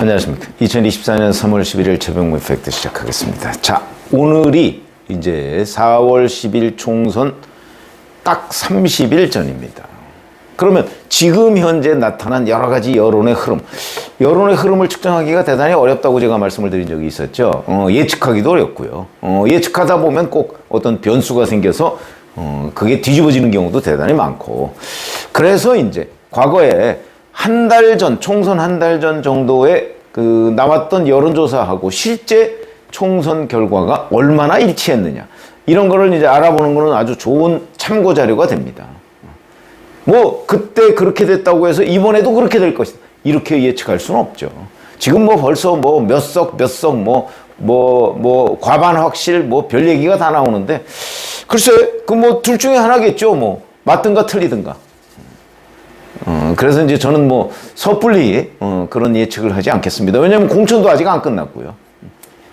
안녕하십니까. 2024년 3월 11일 최병무 팩트 시작하겠습니다. 자, 오늘이 이제 4월 10일 총선 딱 30일 전입니다. 그러면 지금 현재 나타난 여러 가지 여론의 흐름을 측정하기가 대단히 어렵다고 제가 말씀을 드린 적이 있었죠. 예측하기도 어렵고요. 예측하다 보면 꼭 어떤 변수가 생겨서 그게 뒤집어지는 경우도 대단히 많고, 그래서 이제 과거에 한 달 전, 총선 한 달 전 정도에 나왔던 여론조사하고 실제 총선 결과가 얼마나 일치했느냐, 이런 거를 이제 알아보는 거는 아주 좋은 참고 자료가 됩니다. 뭐 그때 그렇게 됐다고 해서 이번에도 그렇게 될 것이다, 이렇게 예측할 수는 없죠. 지금 뭐 벌써 뭐 몇 석 과반 확실 별 얘기가 다 나오는데, 글쎄 그 뭐 둘 중에 하나겠죠. 뭐 맞든가 틀리든가. 그래서 이제 저는 뭐 섣불리 그런 예측을 하지 않겠습니다. 왜냐하면 공천도 아직 안 끝났고요.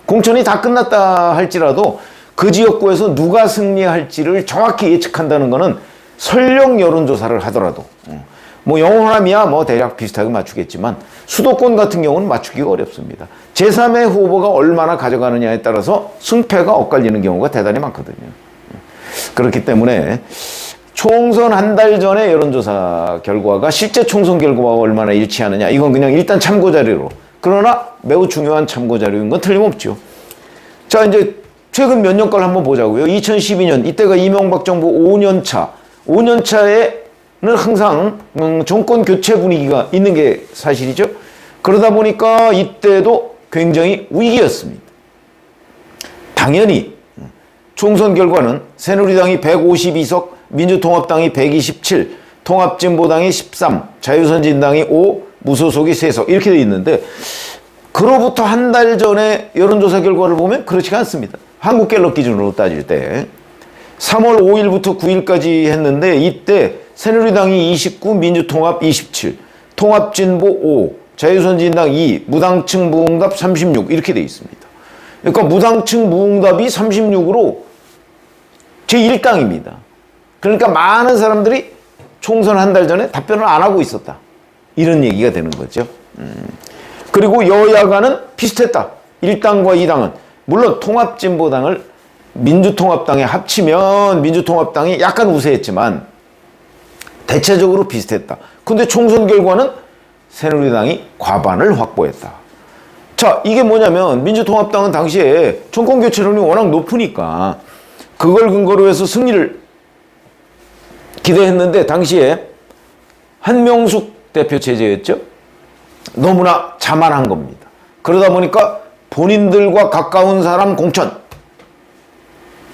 공천이 다 끝났다 할지라도 그 지역구에서 누가 승리할지를 정확히 예측한다는 거는 설령 여론조사를 하더라도 뭐 영호남이야 뭐 대략 비슷하게 맞추겠지만 수도권 같은 경우는 맞추기가 어렵습니다. 제3의 후보가 얼마나 가져가느냐에 따라서 승패가 엇갈리는 경우가 대단히 많거든요. 그렇기 때문에 총선 한 달 전에 여론조사 결과가 실제 총선 결과와 얼마나 일치하느냐, 이건 그냥 일단 참고자료로, 그러나 매우 중요한 참고자료인 건 틀림없죠. 자, 이제 최근 몇 년 걸 한번 보자고요. 2012년, 이때가 이명박 정부 5년 차. 5년 차에는 항상 정권 교체 분위기가 있는 게 사실이죠. 그러다 보니까 이때도 굉장히 위기였습니다. 당연히 총선 결과는 새누리당이 152석, 민주통합당이 127, 통합진보당이 13, 자유선진당이 5, 무소속이 3석, 이렇게 돼 있는데, 그로부터 한 달 전에 여론조사 결과를 보면 그렇지가 않습니다. 한국갤럽 기준으로 따질 때 3월 5일부터 9일까지 했는데, 이때 새누리당이 29, 민주통합 27, 통합진보 5, 자유선진당 2, 무당층 무응답 36, 이렇게 돼 있습니다. 그러니까 무당층 무응답이 36으로 제1당입니다. 그러니까 많은 사람들이 총선 한 달 전에 답변을 안 하고 있었다, 이런 얘기가 되는 거죠. 그리고 여야가는 비슷했다. 1당과 2당은 물론 통합진보당을 민주통합당에 합치면 민주통합당이 약간 우세했지만 대체적으로 비슷했다. 근데 총선 결과는 새누리당이 과반을 확보했다. 자, 이게 뭐냐면 민주통합당은 당시에 정권교체론이 워낙 높으니까 그걸 근거로 해서 승리를 기대했는데, 당시에 한명숙 대표 체제였죠. 너무나 자만한 겁니다. 그러다 보니까 본인들과 가까운 사람 공천,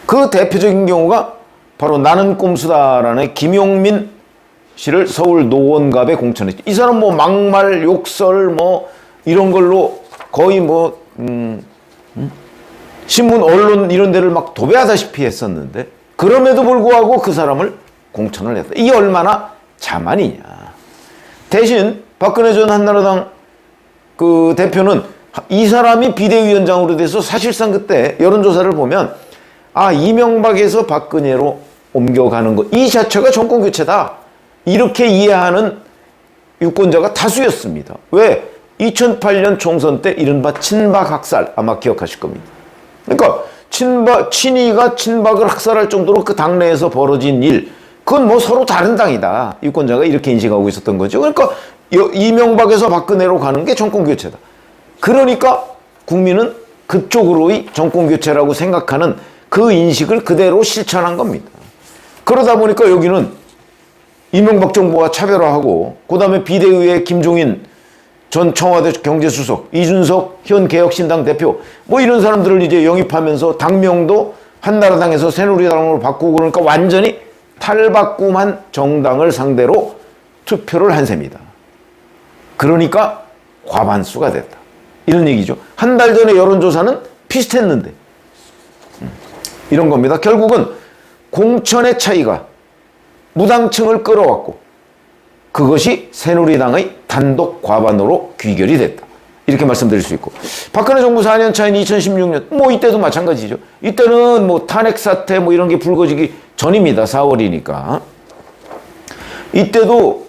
그 대표적인 경우가 바로 나는 꼼수다라는 김용민 씨를 서울 노원갑에 공천했죠. 이 사람 뭐 막말, 욕설 뭐 이런 걸로 거의 신문, 언론 이런 데를 막 도배하다시피 했었는데, 그럼에도 불구하고 그 사람을 공천을 했다. 이게 얼마나 자만이냐. 대신 박근혜 전 한나라당 그 대표는 이 사람이 비대위원장으로 돼서 사실상 그때 여론조사를 보면 이명박에서 박근혜로 옮겨가는 것, 이 자체가 정권교체다, 이렇게 이해하는 유권자가 다수였습니다. 왜? 2008년 총선 때 이른바 친박 학살, 아마 기억하실 겁니다. 그러니까 친이가 친박을 학살할 정도로 그 당내에서 벌어진 일, 그건 뭐 서로 다른 당이다, 유권자가 이렇게 인식하고 있었던 거죠. 그러니까 이명박에서 박근혜로 가는 게 정권교체다. 그러니까 국민은 그쪽으로의 정권교체라고 생각하는 그 인식을 그대로 실천한 겁니다. 그러다 보니까 여기는 이명박 정부와 차별화하고, 그 다음에 비대위의 김종인 전 청와대 경제수석, 이준석 현 개혁신당 대표, 뭐 이런 사람들을 이제 영입하면서 당명도 한나라당에서 새누리당으로 바꾸고, 그러니까 완전히 탈바꿈한 정당을 상대로 투표를 한 셈이다. 그러니까 과반수가 됐다, 이런 얘기죠. 한 달 전에 여론조사는 비슷했는데 이런 겁니다. 결국은 공천의 차이가 무당층을 끌어왔고, 그것이 새누리당의 단독 과반으로 귀결이 됐다, 이렇게 말씀드릴 수 있고, 박근혜 정부 4년 차인 2016년 뭐 이때도 마찬가지죠. 이때는 뭐 탄핵 사태 뭐 이런 게 불거지기 전입니다. 4월이니까. 이때도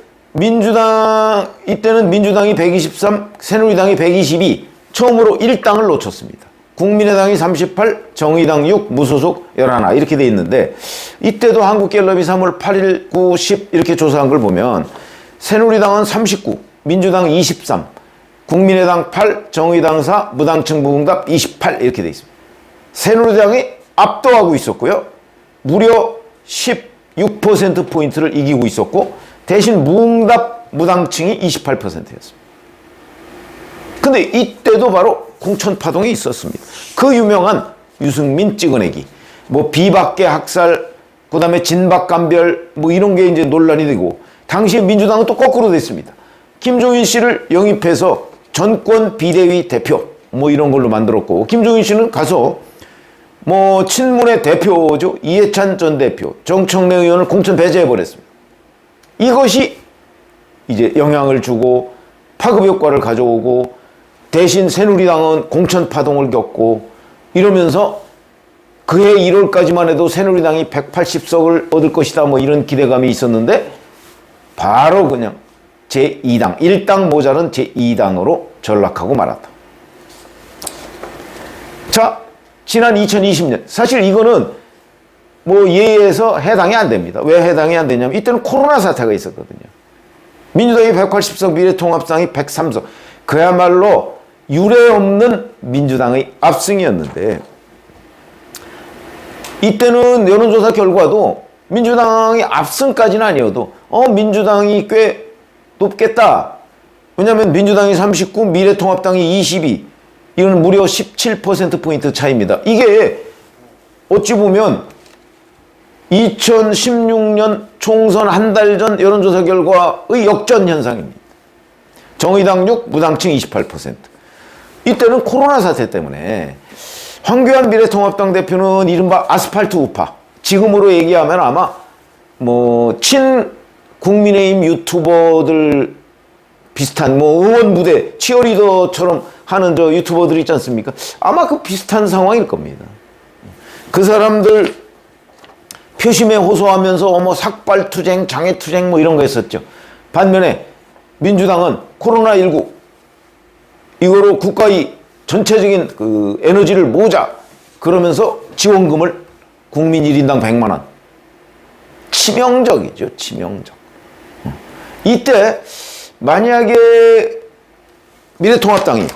이때는 민주당이 123, 새누리당이 122, 처음으로 1당을 놓쳤습니다. 국민의당이 38, 정의당 6, 무소속 11 이렇게 돼 있는데, 이때도 한국갤럽이 3월 8일, 9, 10 이렇게 조사한 걸 보면 새누리당은 39, 민주당 23, 국민의당 8, 정의당 4, 무당층 무응답 28 이렇게 돼 있습니다. 새누리당이 압도하고 있었고요. 무려 16%포인트를 이기고 있었고, 대신 무응답 무당층이 28%였습니다. 근데 이때도 바로 공천파동이 있었습니다. 그 유명한 유승민 찍어내기, 뭐 비박계 학살, 그 다음에 진박감별, 뭐 이런 게 이제 논란이 되고, 당시에 민주당은 또 거꾸로 됐습니다. 김종인 씨를 영입해서 전권 비대위 대표, 뭐 이런 걸로 만들었고, 김종인 씨는 가서 뭐 친문의 대표죠. 이해찬 전 대표, 정청래 의원을 공천 배제해버렸습니다. 이것이 이제 영향을 주고 파급 효과를 가져오고, 대신 새누리당은 공천 파동을 겪고, 이러면서 그해 1월까지만 해도 새누리당이 180석을 얻을 것이다 뭐 이런 기대감이 있었는데, 바로 그냥 제2당, 1당 모자른 제2당으로 전락하고 말았다. 자, 지난 2020년, 사실 이거는 뭐 예에서 해당이 안 됩니다. 왜 해당이 안 되냐면 이때는 코로나 사태가 있었거든요. 민주당이 180석, 미래통합당이 103석. 그야말로 유례 없는 민주당의 압승이었는데, 이때는 여론조사 결과도 민주당이 압승까지는 아니어도 민주당이 꽤 높겠다. 왜냐하면 민주당이 39, 미래통합당이 22, 이건 무려 17%포인트 차이입니다. 이게 어찌 보면 2016년 총선 한 달 전 여론조사 결과의 역전 현상입니다. 정의당 6, 무당층 28%. 이때는 코로나 사태 때문에 황교안 미래통합당 대표는 이른바 아스팔트 우파, 지금으로 얘기하면 아마 뭐 친 국민의힘 유튜버들 비슷한 뭐 응원 무대 치어리더처럼 하는 저 유튜버들 있지 않습니까? 아마 그 비슷한 상황일 겁니다. 그 사람들 표심에 호소하면서 뭐 삭발투쟁, 장애투쟁 뭐 이런 거 했었죠. 반면에 민주당은 코로나19 이거로 국가의 전체적인 그 에너지를 모으자 그러면서 지원금을 국민 1인당 100만 원. 치명적이죠, 치명적. 이때 만약에 미래통합당이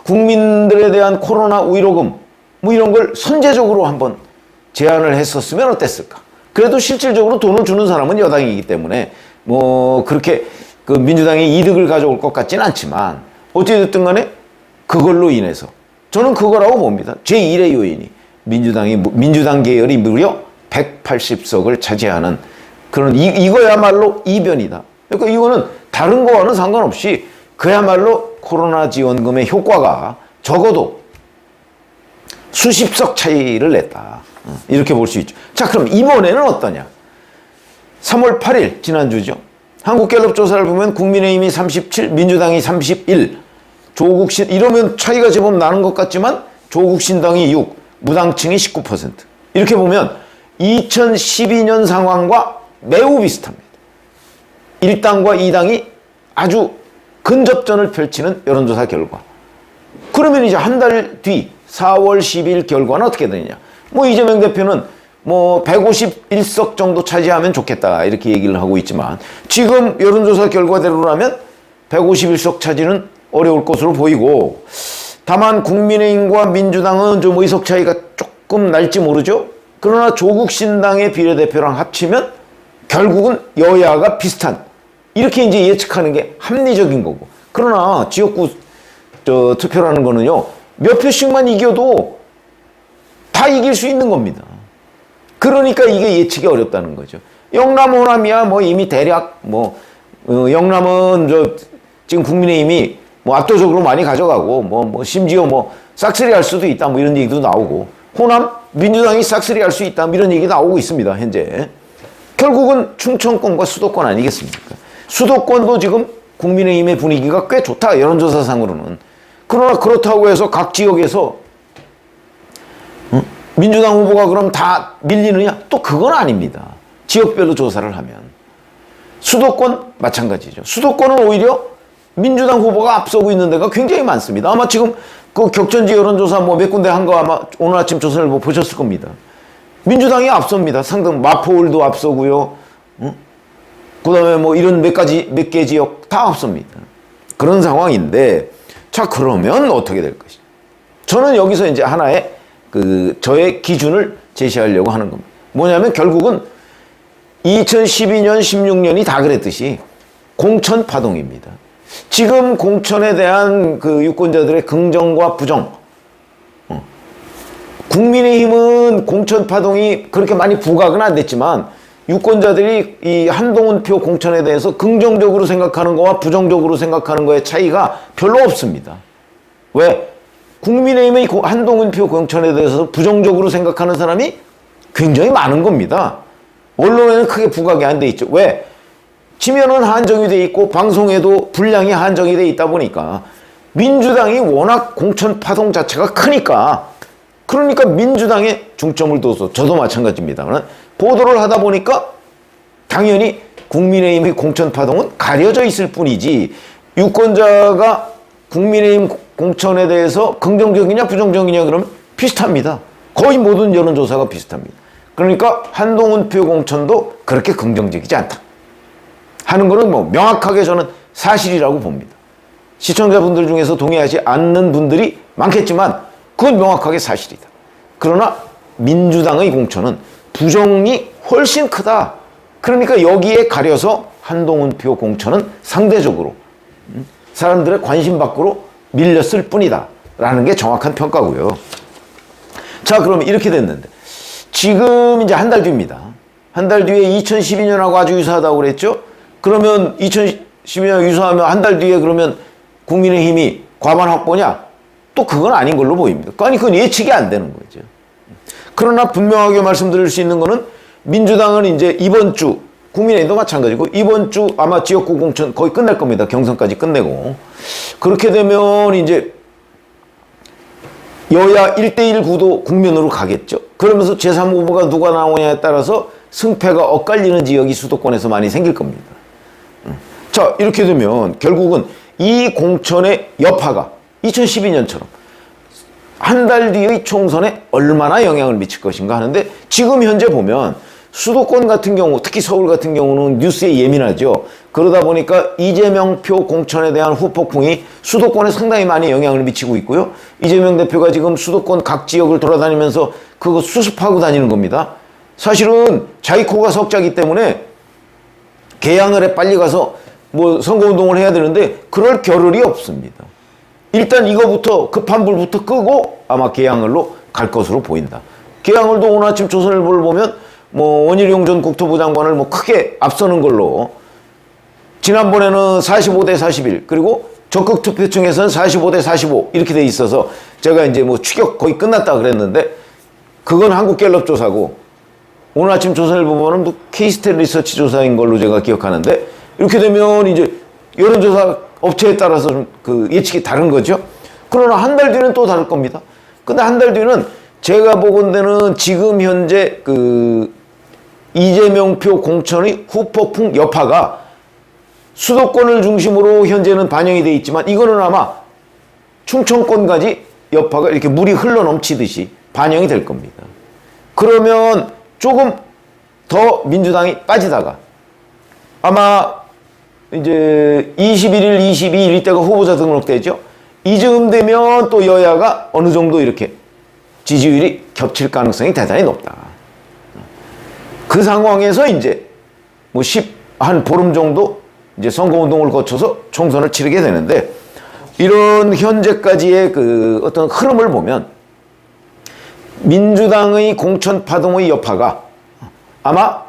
국민들에 대한 코로나 우의로금 뭐 이런 걸 선제적으로 한번 제안을 했었으면 어땠을까? 그래도 실질적으로 돈을 주는 사람은 여당이기 때문에 뭐 그렇게 그 민주당이 이득을 가져올 것 같지는 않지만, 어찌됐든 간에 그걸로 인해서 저는 그거라고 봅니다. 제1의 요인이 민주당 계열이 무려 180석을 차지하는 그런 이거야말로 이변이다. 그러니까 이거는 다른 거와는 상관없이 그야말로 코로나 지원금의 효과가 적어도 수십석 차이를 냈다. 이렇게 볼 수 있죠. 자, 그럼 이번에는 어떠냐? 3월 8일 지난주죠. 한국갤럽 조사를 보면 국민의힘이 37, 민주당이 31, 조국신 이러면 차이가 제법 나는 것 같지만 조국신당이 6, 무당층이 19%. 이렇게 보면 2012년 상황과 매우 비슷합니다. 1당과 2당이 아주 근접전을 펼치는 여론조사 결과. 그러면 이제 한 달 뒤 4월 10일 결과는 어떻게 되느냐? 뭐 이재명 대표는 뭐 151석 정도 차지하면 좋겠다 이렇게 얘기를 하고 있지만, 지금 여론조사 결과대로라면 151석 차지는 어려울 것으로 보이고, 다만 국민의힘과 민주당은 좀 의석 차이가 조금 날지 모르죠. 그러나 조국신당의 비례대표랑 합치면 결국은 여야가 비슷한, 이렇게 이제 예측하는 게 합리적인 거고. 그러나 지역구 투표라는 거는요, 몇 표씩만 이겨도 다 이길 수 있는 겁니다. 그러니까 이게 예측이 어렵다는 거죠. 영남 호남이야 뭐 이미 대략 영남은 지금 국민의힘이 뭐 압도적으로 많이 가져가고 뭐 심지어 뭐 싹쓸이 할 수도 있다 뭐 이런 얘기도 나오고, 호남 민주당이 싹쓸이 할 수 있다 뭐 이런 얘기 나오고 있습니다. 현재 결국은 충청권과 수도권 아니겠습니까? 수도권도 지금 국민의힘의 분위기가 꽤 좋다, 여론조사상으로는. 그러나 그렇다고 해서 각 지역에서 민주당 후보가 그럼 다 밀리느냐? 또 그건 아닙니다. 지역별로 조사를 하면. 수도권 마찬가지죠. 수도권은 오히려 민주당 후보가 앞서고 있는 데가 굉장히 많습니다. 아마 지금 그 격전지 여론조사 뭐 몇 군데 한 거 아마 오늘 아침 조선일보 보셨을 겁니다. 민주당이 앞섭니다. 상당 마포울도 앞서고요. 그다음에 뭐 이런 몇 개 지역 다 앞섭니다. 그런 상황인데, 자, 그러면 어떻게 될 것이냐. 저는 여기서 이제 하나의 저의 기준을 제시하려고 하는 겁니다. 뭐냐면 결국은 2012년, 16년이 다 그랬듯이 공천 파동입니다. 지금 공천에 대한 그 유권자들의 긍정과 부정. 국민의힘은 공천 파동이 그렇게 많이 부각은 안 됐지만 유권자들이 이 한동훈 표 공천에 대해서 긍정적으로 생각하는 거와 부정적으로 생각하는 거의 차이가 별로 없습니다. 왜? 국민의힘의 한동훈 표 공천에 대해서 부정적으로 생각하는 사람이 굉장히 많은 겁니다. 언론에는 크게 부각이 안 돼 있죠. 왜? 지면은 한정이 돼 있고 방송에도 분량이 한정이 돼 있다 보니까 민주당이 워낙 공천 파동 자체가 크니까, 그러니까 민주당에 중점을 둬서, 저도 마찬가지입니다만 보도를 하다 보니까 당연히 국민의힘의 공천 파동은 가려져 있을 뿐이지, 유권자가 국민의힘 공천에 대해서 긍정적이냐 부정적이냐 그러면 비슷합니다. 거의 모든 여론조사가 비슷합니다. 그러니까 한동훈 표 공천도 그렇게 긍정적이지 않다 하는 거는 뭐 명확하게 저는 사실이라고 봅니다. 시청자분들 중에서 동의하지 않는 분들이 많겠지만 그건 명확하게 사실이다. 그러나 민주당의 공천은 부정이 훨씬 크다. 그러니까 여기에 가려서 한동훈 표 공천은 상대적으로 사람들의 관심 밖으로 밀렸을 뿐이다 라는 게 정확한 평가고요. 자, 그러면 이렇게 됐는데 지금 이제 한 달 뒤입니다. 한 달 뒤에 2012년하고 아주 유사하다고 그랬죠. 그러면 2012년 유사하면 한 달 뒤에 그러면 국민의힘이 과반 확보냐? 또 그건 아닌 걸로 보입니다. 아니, 그건 예측이 안 되는 거죠. 그러나 분명하게 말씀드릴 수 있는 거는 민주당은 이제 이번 주, 국민의힘도 마찬가지고 이번 주 아마 지역구 공천 거의 끝날 겁니다. 경선까지 끝내고. 그렇게 되면 이제 여야 1대1 구도 국면으로 가겠죠. 그러면서 제3후보가 누가 나오냐에 따라서 승패가 엇갈리는 지역이 수도권에서 많이 생길 겁니다. 자, 이렇게 되면 결국은 이 공천의 여파가 2012년처럼 한 달 뒤의 총선에 얼마나 영향을 미칠 것인가 하는데, 지금 현재 보면 수도권 같은 경우, 특히 서울 같은 경우는 뉴스에 예민하죠. 그러다 보니까 이재명 표 공천에 대한 후폭풍이 수도권에 상당히 많이 영향을 미치고 있고요. 이재명 대표가 지금 수도권 각 지역을 돌아다니면서 그거 수습하고 다니는 겁니다. 사실은 자기 코가 석자기 때문에 개항을 해 빨리 가서 뭐 선거운동을 해야 되는데 그럴 겨를이 없습니다. 일단 이거부터, 급한 불부터 끄고 아마 개항을로 갈 것으로 보인다. 개항을도 오늘 아침 조선일보를 보면 뭐 원희룡 전 국토부 장관을 뭐 크게 앞서는 걸로, 지난번에는 45대 41, 그리고 적극 투표층에서는 45대 45 이렇게 돼 있어서 제가 이제 뭐 추격 거의 끝났다 그랬는데 그건 한국갤럽 조사고, 오늘 아침 조선일보 보면 뭐 K스탯 리서치 조사인 걸로 제가 기억하는데, 이렇게 되면 이제 여론조사 업체에 따라서 좀 그 예측이 다른 거죠. 그러나 한 달 뒤는 또 다를 겁니다. 근데 한 달 뒤는 제가 보건대는 지금 현재 그 이재명 표 공천의 후폭풍 여파가 수도권을 중심으로 현재는 반영이 돼 있지만 이거는 아마 충청권까지 여파가 이렇게 물이 흘러 넘치듯이 반영이 될 겁니다. 그러면 조금 더 민주당이 빠지다가 아마 이제 21일, 22일 이때가 후보자 등록되죠. 이즈음 되면 또 여야가 어느 정도 이렇게 지지율이 겹칠 가능성이 대단히 높다. 그 상황에서 이제 뭐 한 보름 정도 이제 선거운동을 거쳐서 총선을 치르게 되는데, 이런 현재까지의 그 어떤 흐름을 보면 민주당의 공천 파동의 여파가 아마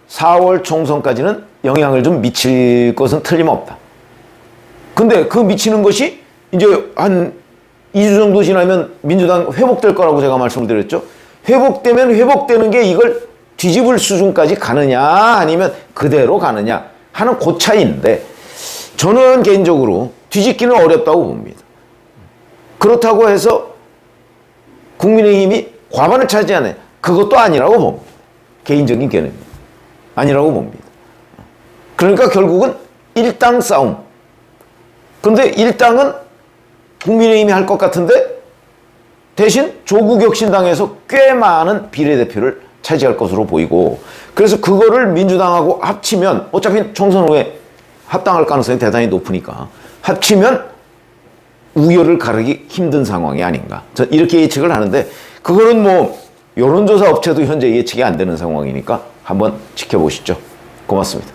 4월 총선까지는 영향을 좀 미칠 것은 틀림없다. 근데 그 미치는 것이 이제 한 2주 정도 지나면 민주당 회복될 거라고 제가 말씀을 드렸죠. 회복되면 회복되는 게 이걸 뒤집을 수준까지 가느냐 아니면 그대로 가느냐 하는 그 차이인데, 저는 개인적으로 뒤집기는 어렵다고 봅니다. 그렇다고 해서 국민의힘이 과반을 차지하는 그것도 아니라고 봅니다. 개인적인 견해입니다. 아니라고 봅니다. 그러니까 결국은 일당 싸움. 그런데 일당은 국민의힘이 할 것 같은데 대신 조국 혁신당에서 꽤 많은 비례대표를 차지할 것으로 보이고, 그래서 그거를 민주당하고 합치면 어차피 총선 후에 합당할 가능성이 대단히 높으니까 합치면 우열을 가르기 힘든 상황이 아닌가. 전 이렇게 예측을 하는데, 그거는 뭐 여론조사 업체도 현재 예측이 안 되는 상황이니까 한번 지켜보시죠. 고맙습니다.